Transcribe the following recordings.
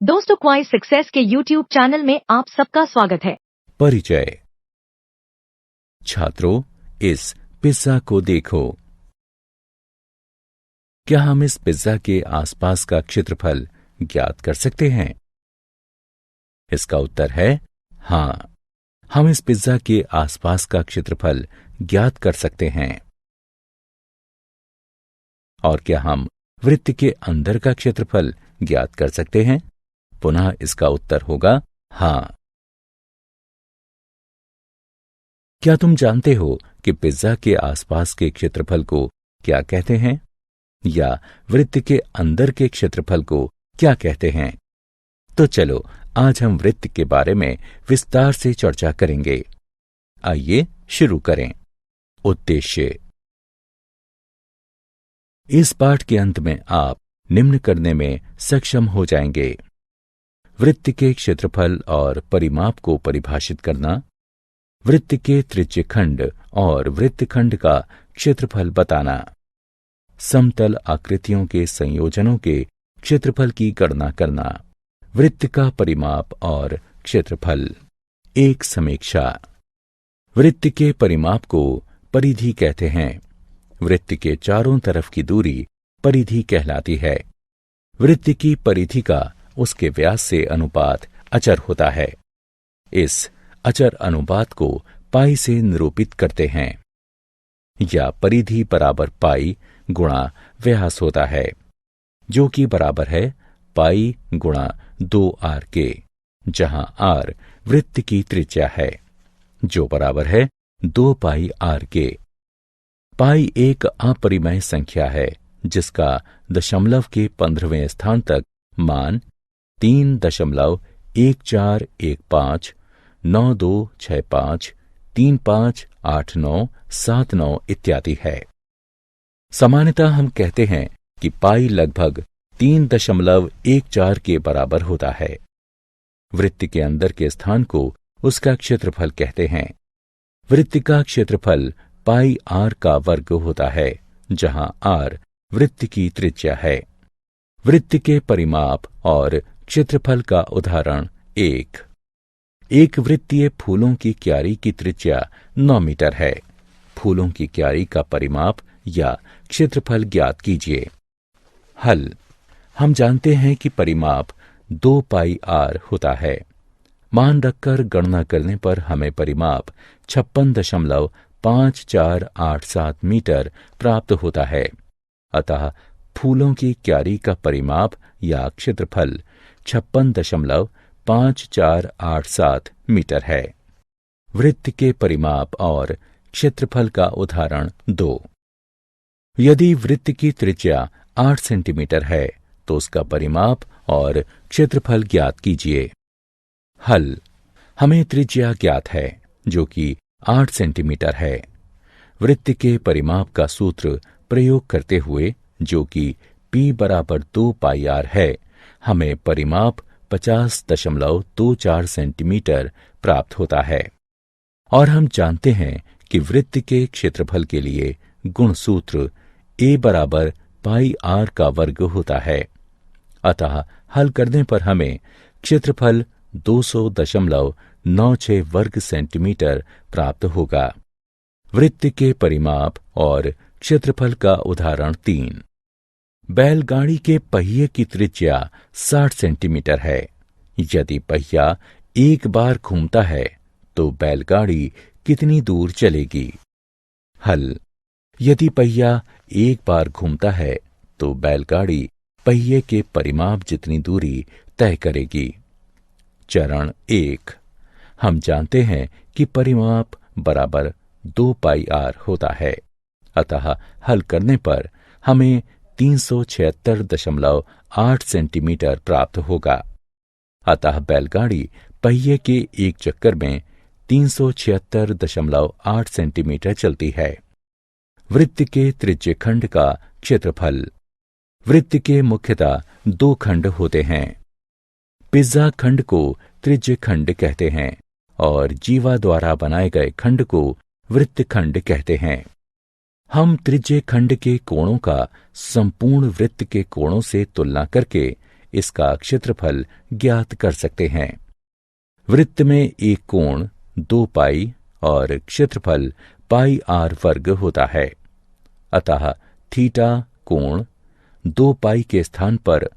दोस्तों, क्वाइस सक्सेस के YouTube channel में आप सबका स्वागत है। परिचय। छात्रों, इस पिज्जा को देखो। क्या हम इस पिज्जा के आसपास का क्षेत्रफल ज्ञात कर सकते हैं? इसका उत्तर है हाँ। हम इस पिज्जा के आसपास का क्षेत्रफल ज्ञात कर सकते हैं। और क्या हम वृत्त के अंदर का क्षेत्रफल ज्ञात कर सकते हैं? पुनः इसका उत्तर होगा हाँ। क्या तुम जानते हो कि पिज्जा के आसपास के क्षेत्रफल को क्या कहते हैं? या वृत्त के अंदर के क्षेत्रफल को क्या कहते हैं? तो चलो आज हम वृत्त के बारे में विस्तार से चर्चा करेंगे। आइए शुरू करें। उद्देश्य। इस पाठ के अंत में आप निम्न करने में सक्षम हो जाएंगे: वृत्त के क्षेत्रफल और परिमाप को परिभाषित करना, वृत्त के त्रिज्यखंड और वृत्तखंड का क्षेत्रफल बताना, समतल आकृतियों के संयोजनों के क्षेत्रफल की गणना करना, वृत्त का परिमाप और क्षेत्रफल। एक समीक्षा। वृत्त के परिमाप को परिधि कहते हैं। वृत्त के चारों तरफ की दूरी परिधि कहलाती है। वृत्त की परिधि का उसके व्यास से अनुपात अचर होता है। इस अचर अनुपात को पाई से निरूपित करते हैं। या परिधि बराबर पाई गुणा व्यास होता है, जो कि बराबर है पाई गुणा 2r के, जहां r वृत्त की त्रिज्या है, जो बराबर है 2 पाई r के। पाई एक अपरिमेय संख्या है जिसका दशमलव के 15वें स्थान तक मान 3.1415, 9265, 358979 इत्यादि है। सामान्यतः हम कहते हैं कि पाई लगभग 3.14 के बराबर होता है। वृत्त के अंदर के स्थान को उसका क्षेत्रफल कहते हैं। वृत्त का क्षेत्रफल पाई r का वर्ग होता है, जहां r वृत्त की त्रिज्या है। वृत्त के परिमाप और क्षेत्रफल का उदाहरण। एक वृत्तीय फूलों की क्यारी की त्रिज्या 9 मीटर है। फूलों की क्यारी का परिमाप या क्षेत्रफल ज्ञात कीजिए। हल। हम जानते हैं कि परिमाप 2 पाई r होता है। मान रखकर गणना करने पर हमें परिमाप 56.5487 मीटर प्राप्त होता है। अतः फूलों की क्यारी का परिमाप या क्षेत्रफल 56.5487 मीटर है। वृत्त के परिमाप और क्षेत्रफल का उदाहरण 2। यदि वृत्त की त्रिज्या 8 सेंटीमीटर है तो उसका परिमाप और क्षेत्रफल ज्ञात कीजिए। हल। हमें त्रिज्या ज्ञात है, जो कि 8 सेंटीमीटर है। वृत्त के परिमाप का सूत्र प्रयोग करते हुए, जो कि P बराबर 2 पाई r है, हमें परिमाप 50.24 सेंटीमीटर प्राप्त होता है। और हम जानते हैं कि वृत्त के क्षेत्रफल के लिए गुण सूत्र A बराबर पाई r का वर्ग होता है। अतः हल करने पर हमें क्षेत्रफल 200.96 वर्ग सेंटीमीटर प्राप्त होगा। वृत्त के परिमाप और क्षेत्रफल का उदाहरण 3। बैलगाड़ी के पहिए की त्रिज्या 60 सेंटीमीटर है। यदि पहिया एक बार घूमता है तो बैलगाड़ी कितनी दूर चलेगी? हल। यदि पहिया एक बार घूमता है तो बैलगाड़ी पहिए के परिमाप जितनी दूरी तय करेगी। चरण 1। हम जानते हैं कि परिमाप बराबर 2 पाई r होता है। अतः हल करने पर हमें 376.8 सेंटीमीटर प्राप्त होगा। अतः बैलगाड़ी पहिए के एक चक्कर में 376.8 सेंटीमीटर चलती है। वृत्त के त्रिज्यखंड का क्षेत्रफल। वृत्त के मुख्यतः 2 खंड होते हैं। पिज्जा खंड को त्रिज्यखंड कहते हैं और जीवा द्वारा बनाए गए खंड को वृत्तखंड कहते हैं। हम त्रिज्यखंड के कोणों का संपूर्ण वृत्त के कोणों से तुलना करके इसका क्षेत्रफल ज्ञात कर सकते हैं। वृत्त में एक कोण 2 पाई और क्षेत्रफल पाई r वर्ग होता है। अतः थीटा कोण 2 पाई के स्थान पर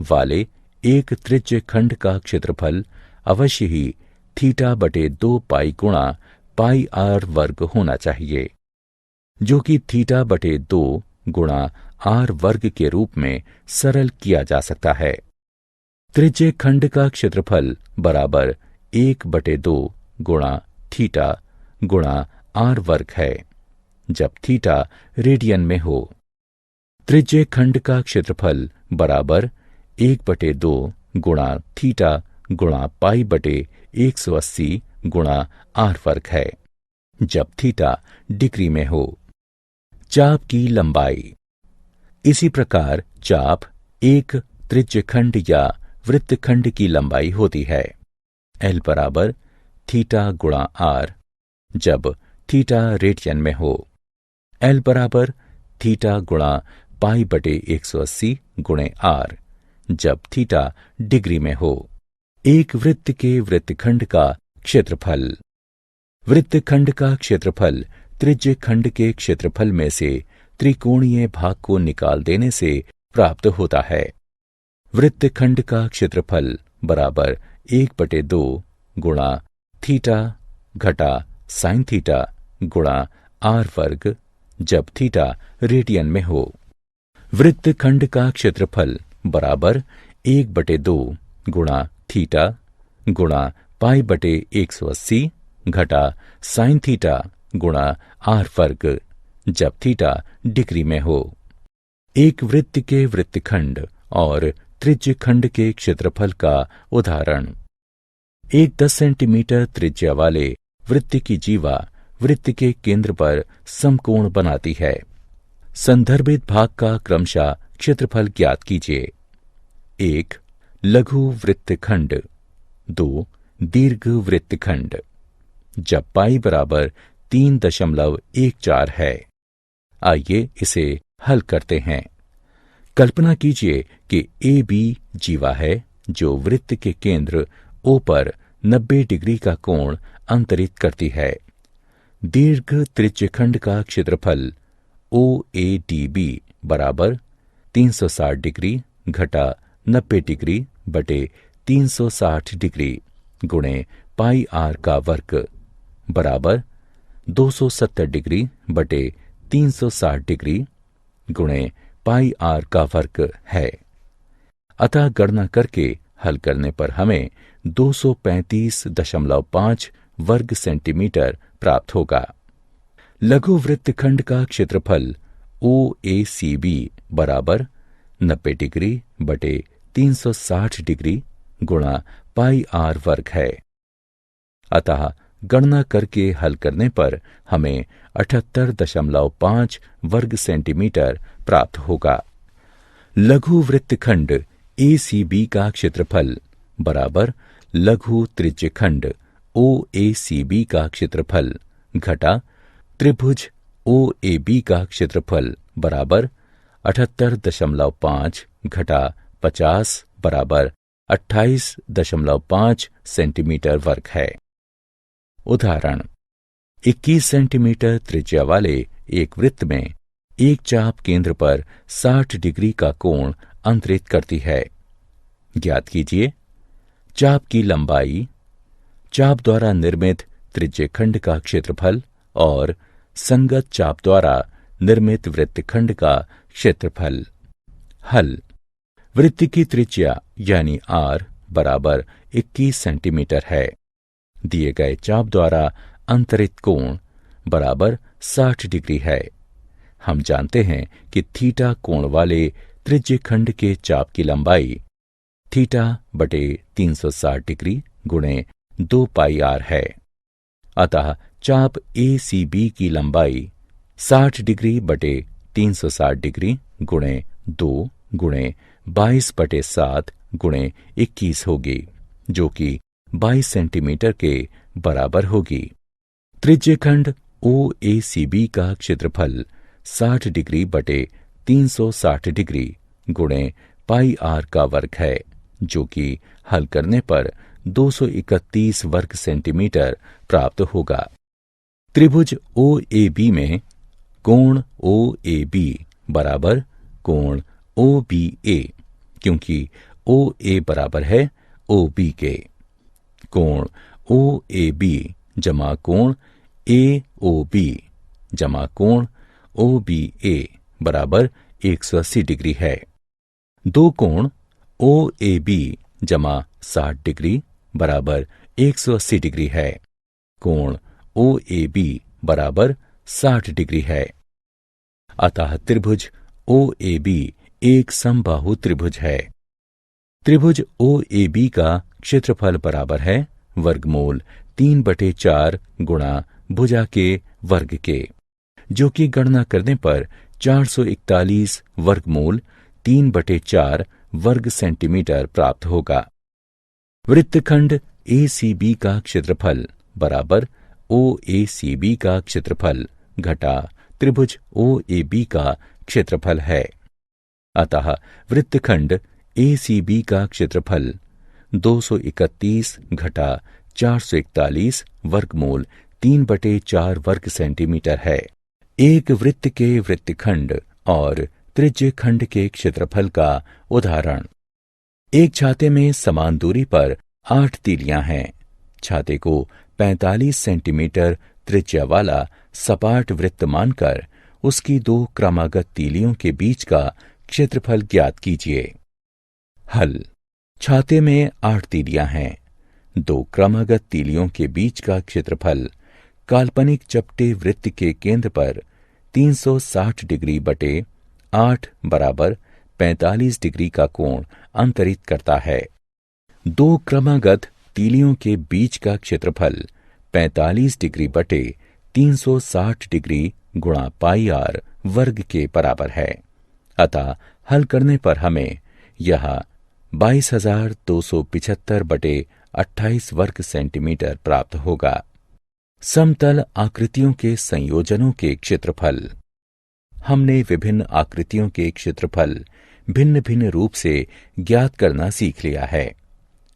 वाले एक त्रिज्य खंड का क्षेत्रफल अवश्य ही थीटा बटे 2 पाई गुणा पाई r वर्ग होना चाहिए, जो कि थीटा बटे 2 गुणा r वर्ग के रूप में सरल किया जा सकता है। त्रिज्य खंड का क्षेत्रफल बराबर 1/2 गुणा थीटा गुणा r वर्ग है, जब थीटा रेडियन में हो। त्रिज्य खंड का क्षेत्रफल बराबर 1/2 गुणा थीटा गुणा पाई बटे 180 गुणा r वर्ग है, जब थीटा डिग्री में हो। चाप की लंबाई। इसी प्रकार चाप एक त्रिज्यखंड या वृत्तखंड की लंबाई होती है। L बराबर थीटा गुणा r, जब थीटा रेडियन में हो। L बराबर थीटा गुणा पाई बटे 180 गुणे r, जब थीटा डिग्री में हो। एक वृत्त के वृत्तखंड का क्षेत्रफल। वृत्तखंड का क्षेत्रफल त्रिज्यखंड के क्षेत्रफल में से त्रिकोणीय भाग को निकाल देने से प्राप्त होता है। वृत्तखंड का क्षेत्रफल बराबर 1/2 गुणा थीटा घटा साइन थीटा गुणा r वर्ग, जब थीटा रेडियन में हो। वृत्तखंड का क्षेत्रफल बराबर 1/2 गुणा थीटा गुणा पाई बटे 180 घटा साइन थीटा गुणा r वर्ग, जब थीटा डिग्री में हो। एक वृत्त के वृत्तखंड और त्रिज्यखंड के क्षेत्रफल का उदाहरण। एक 10 सेंटीमीटर त्रिज्या वाले वृत्त की जीवा वृत्त के केंद्र पर समकोण बनाती है। संदर्भित भाग का क्रमशः क्षेत्रफल ज्ञात कीजिए। 1 लघु वृत्तखंड, 2 दीर्घ वृत्तखंड, जब पाई बराबर 3.14 है। आइए इसे हल करते हैं। कल्पना कीजिए कि ए बी जीवा है जो वृत्त के केंद्र O पर 90 डिग्री का कोण अंतरित करती है। दीर्घ त्रिज्यखंड का क्षेत्रफल OADB बराबर 360 डिग्री घटा 90 डिग्री बटे 360 डिग्री गुणे पाई r का वर्ग बराबर 270 डिग्री बटे 360 डिग्री गुणे पाई r का वर्ग है। अतः गणना करके हल करने पर हमें 235.5 वर्ग सेंटीमीटर प्राप्त होगा। लघु वृत्तखंड का क्षेत्रफल OACB बराबर 90 डिग्री बटे 360 डिग्री गुणा पाई r वर्ग है। अतः गणना करके हल करने पर हमें 78.5 वर्ग सेंटीमीटर प्राप्त होगा। लघु वृत्तखंड ACB का क्षेत्रफल बराबर लघु त्रिज्यखंड OACB का क्षेत्रफल घटा त्रिभुज OAB का क्षेत्रफल बराबर 78.5 घटा 50 बराबर 28.5 सेंटीमीटर वर्ग है। उदाहरण। 21 सेंटीमीटर त्रिज्या वाले एक वृत्त में एक चाप केंद्र पर 60 डिग्री का कोण अंतरित करती है। ज्ञात कीजिए चाप की लंबाई, चाप द्वारा निर्मित त्रिज्यखंड का क्षेत्रफल और संगत चाप द्वारा निर्मित वृत्तखंड का क्षेत्रफल। हल। वृत्त की त्रिज्या यानी r बराबर 21 सेंटीमीटर है। दिए गए चाप द्वारा अंतरित कोण बराबर 60 डिग्री है। हम जानते हैं कि थीटा कोण वाले त्रिज्यखंड के चाप की लंबाई थीटा बटे 360 डिग्री गुणे 2 पाई r है। अतः चाप ACB की लंबाई 60 डिग्री बटे 360 डिग्री गुणे 2 गुणे 22/7 गुणे 21 होगी, जो कि 22 सेंटीमीटर के बराबर होगी। त्रिज्यखंड OACB का क्षेत्रफल 60 डिग्री बटे 360 डिग्री गुणे पाई r का वर्ग है। जो कि हल करने पर 231 वर्ग सेंटीमीटर प्राप्त होगा। त्रिभुज OAB में कोण OAB बराबर कोण OBA, क्योंकि OA बराबर है OB के। कोण OAB जमा कोण AOB जमा कोण OBA बराबर 180 डिग्री है। दो कोण OAB जमा 60 डिग्री बराबर 180 डिग्री है। कोण OAB बराबर 60 डिग्री है। अतः त्रिभुज OAB एक समबाहु त्रिभुज है। त्रिभुज OAB का क्षेत्रफल बराबर है वर्गमूल 3/4 गुणा भुजा के वर्ग के, जो कि गणना करने पर 441 वर्गमूल 3/4 वर्ग सेंटीमीटर प्राप्त होगा। वृत्तखंड ACB का क्षेत्रफल बराबर OACB का क्षेत्रफल घटा त्रिभुज OAB का क्षेत्रफल है। अतः वृत्तखंड ACB का क्षेत्रफल 231 घटा 441 वर्गमूल 3/4 वर्ग सेंटीमीटर है। एक वृत्त के वृत्तखंड और त्रिज्यखंड के क्षेत्रफल का उदाहरण। एक छाते में समान दूरी पर 8 तीलियां हैं। छाते को 45 सेंटीमीटर त्रिज्या वाला सपाट वृत्त मानकर उसकी 2 क्रमागत तीलियों के बीच का क्षेत्रफल ज्ञात कीजिए। हल। छाते में 8 तीलियां हैं। 2 क्रमागत तीलियों के बीच का क्षेत्रफल काल्पनिक चपटे वृत्त के केंद्र पर 360 डिग्री बटे 8 बराबर 45 डिग्री का कोण अंतरित करता है। 2 क्रमागत तीलियों के बीच का क्षेत्रफल 45 डिग्री बटे 360 डिग्री गुणा पाई r वर्ग के बराबर है। अतः हल करने पर हमें यह 22,275 बटे 28 वर्ग सेंटीमीटर प्राप्त होगा। समतल आकृतियों के संयोजनों के क्षेत्रफल। हमने विभिन्न आकृतियों के क्षेत्रफल भिन्न भिन्न रूप से ज्ञात करना सीख लिया है।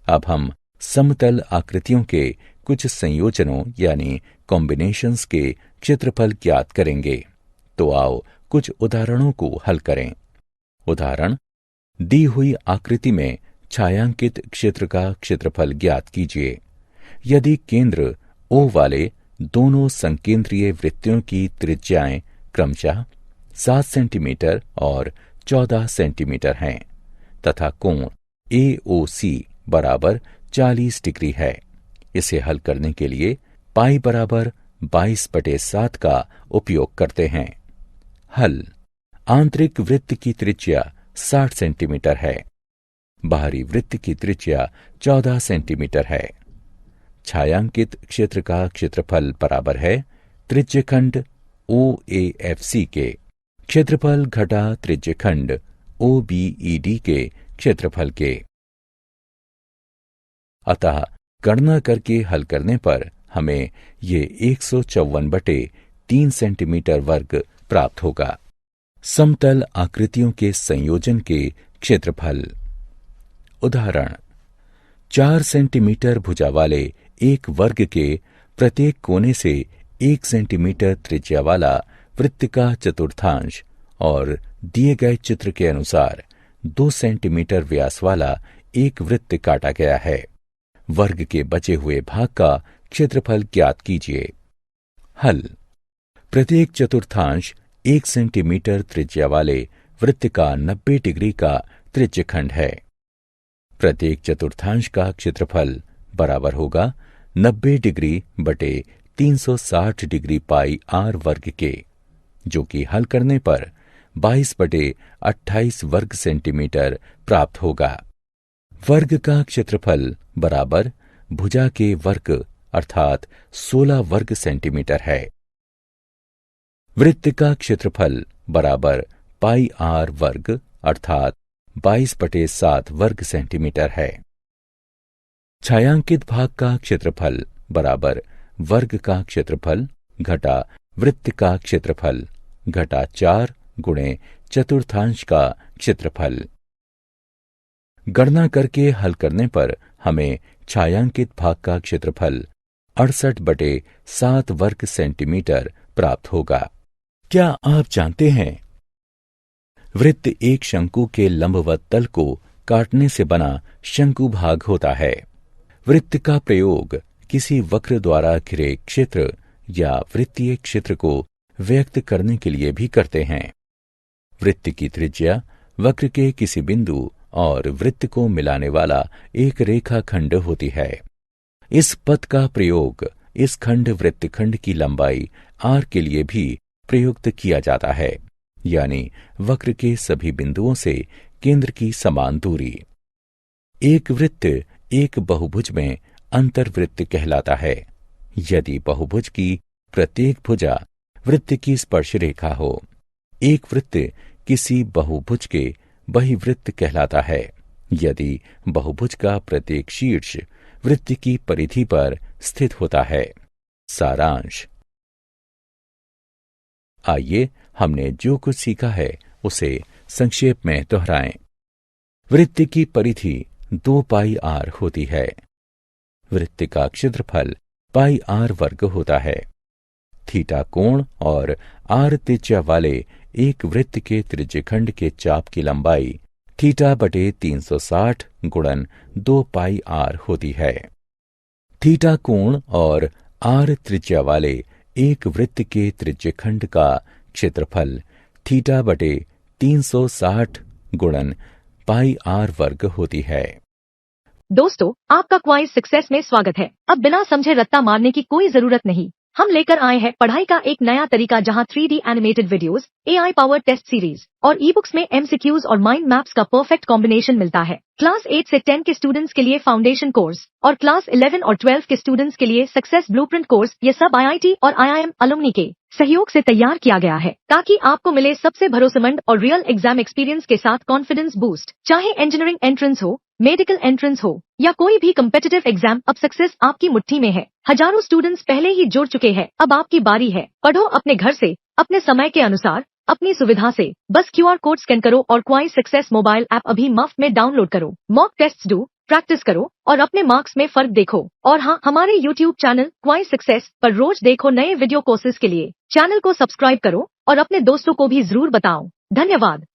अब हम समतल आकृतियों के कुछ संयोजनों यानी कॉम्बिनेशंस के क्षेत्रफल ज्ञात करेंगे। तो आओ कुछ उदाहरणों को हल करें। उदाहरण। दी हुई आकृति में छायांकित क्षेत्र का क्षेत्रफल ज्ञात कीजिए। यदि केंद्र O वाले दोनों संकेंद्रीय वृत्तों की त्रिज्याएं क्रमशः 7 सेंटीमीटर और 14 सेंटीमीटर हैं तथा कोण AOC बराबर 40 डिग्री है, इसे हल करने के लिए पाई बराबर 22/7 का उपयोग करते हैं। हल। आंतरिक वृत्त की त्रिज्या 60 सेंटीमीटर है। बाहरी वृत्त की त्रिज्या 14 सेंटीमीटर है। छायांकित क्षेत्र का क्षेत्रफल बराबर है त्रिज्यखंड OAFC के क्षेत्रफल घटा त्रिज्यखंड OBED के क्षेत्रफल के। अतः गणना करके हल करने पर हमें ये 154/3 सेंटीमीटर वर्ग प्राप्त होगा। समतल आकृतियों के संयोजन के क्षेत्रफल। उदाहरण। 4 सेंटीमीटर भुजा वाले एक वर्ग के प्रत्येक कोने से 1 सेंटीमीटर त्रिज्या वाला वृत्त का चतुर्थांश और दिए गए चित्र के अनुसार 2 सेंटीमीटर व्यास वाला एक वृत्त काटा गया है। वर्ग के बचे हुए भाग का क्षेत्रफल ज्ञात कीजिए। हल। प्रत्येक चतुर्थांश 1 सेंटीमीटर त्रिज्या वाले वृत्त का 90 डिग्री का त्रिज्यखंड है। प्रत्येक चतुर्थांश का क्षेत्रफल बराबर होगा 90 डिग्री बटे 360 डिग्री पाई r वर्ग के, जो कि हल करने पर 22/28 वर्ग सेंटीमीटर प्राप्त होगा। वर्ग का क्षेत्रफल बराबर भुजा के वर्ग अर्थात 16 वर्ग सेंटीमीटर है। वृत्त का क्षेत्रफल बराबर पाई r वर्ग अर्थात 22/7 वर्ग सेंटीमीटर है। छायांकित भाग का क्षेत्रफल बराबर वर्ग का क्षेत्रफल घटा वृत्त का क्षेत्रफल घटा 4 गुणे चतुर्थांश का क्षेत्रफल। गणना करके हल करने पर हमें छायांकित भाग का क्षेत्रफल 68/7 वर्ग सेंटीमीटर प्राप्त होगा। क्या आप जानते हैं वृत्त एक शंकु के लंबवत तल को काटने से बना शंकु भाग होता है। वृत्त का प्रयोग किसी वक्र द्वारा घिरे क्षेत्र या वृत्तीय क्षेत्र को व्यक्त करने के लिए भी करते हैं। वृत्त की त्रिज्या वक्र के किसी बिंदु और वृत्त को मिलाने वाला एक रेखाखंड होती है। इस पद का प्रयोग इस खंड वृत्तखंड की लंबाई r के लिए भी प्रयुक्त किया जाता है, यानी वक्र के सभी बिंदुओं से केंद्र की समान दूरी। एक वृत्त एक बहुभुज में अंतर्वृत्त कहलाता है यदि बहुभुज की प्रत्येक भुजा वृत्त की स्पर्श रेखा हो। एक वृत्त किसी बहुभुज के बहिवृत्त कहलाता है यदि बहुभुज का प्रत्येक शीर्ष वृत्त की परिधि पर स्थित होता है। सारांश। आइए हमने जो कुछ सीखा है उसे संक्षेप में दोहराएं। वृत्त की परिधि 2πr होती है। वृत्त का क्षेत्रफल πr वर्ग होता है। थीटा कोण और r त्रिज्या वाले एक वृत्त के त्रिज्यखंड के चाप की लंबाई θ/360 गुणन 2πr होती है। थीटा कोण और r त्रिज्या वाले एक वृत्त के त्रिज्यखंड का क्षेत्रफल θ/360 गुणन πr वर्ग होती है। दोस्तों, आपका क्वाइज सक्सेस में स्वागत है। अब बिना समझे रट्टा मारने की कोई जरूरत नहीं। हम लेकर आए हैं पढ़ाई का एक नया तरीका जहां 3D animated videos, AI powered test series और ई बुक्स में MCQs और माइंड मैप्स का परफेक्ट कॉम्बिनेशन मिलता है। क्लास 8 से 10 के स्टूडेंट्स के लिए फाउंडेशन कोर्स और क्लास 11 और 12 के स्टूडेंट्स के लिए सक्सेस ब्लूप्रिंट कोर्स, ये सब IIT और IIM अलुमनी के सहयोग से तैयार किया गया है ताकि आपको मिले सबसे भरोसेमंद और रियल एग्जाम एक्सपीरियंस के साथ कॉन्फिडेंस बूस्ट। चाहे इंजीनियरिंग एंट्रेंस हो, मेडिकल एंट्रेंस हो या कोई भी कम्पिटिटिव एग्जाम, अब सक्सेस आपकी मुट्ठी में है। हजारों स्टूडेंट्स पहले ही जुड़ चुके हैं, अब आपकी बारी है। पढ़ो अपने घर से, अपने समय के अनुसार, अपनी सुविधा से। बस QR कोड स्कैन करो और क्वाइज सक्सेस मोबाइल ऐप अभी मुफ्त में डाउनलोड करो। मॉक टेस्ट्स दो, प्रैक्टिस करो और अपने मार्क्स में फर्क देखो। और हाँ, हमारे YouTube चैनल क्वाइज सक्सेस पर रोज देखो नए वीडियो कोर्सेज के लिए। चैनल को सब्सक्राइब करो और अपने दोस्तों को भी जरूर बताओ। धन्यवाद।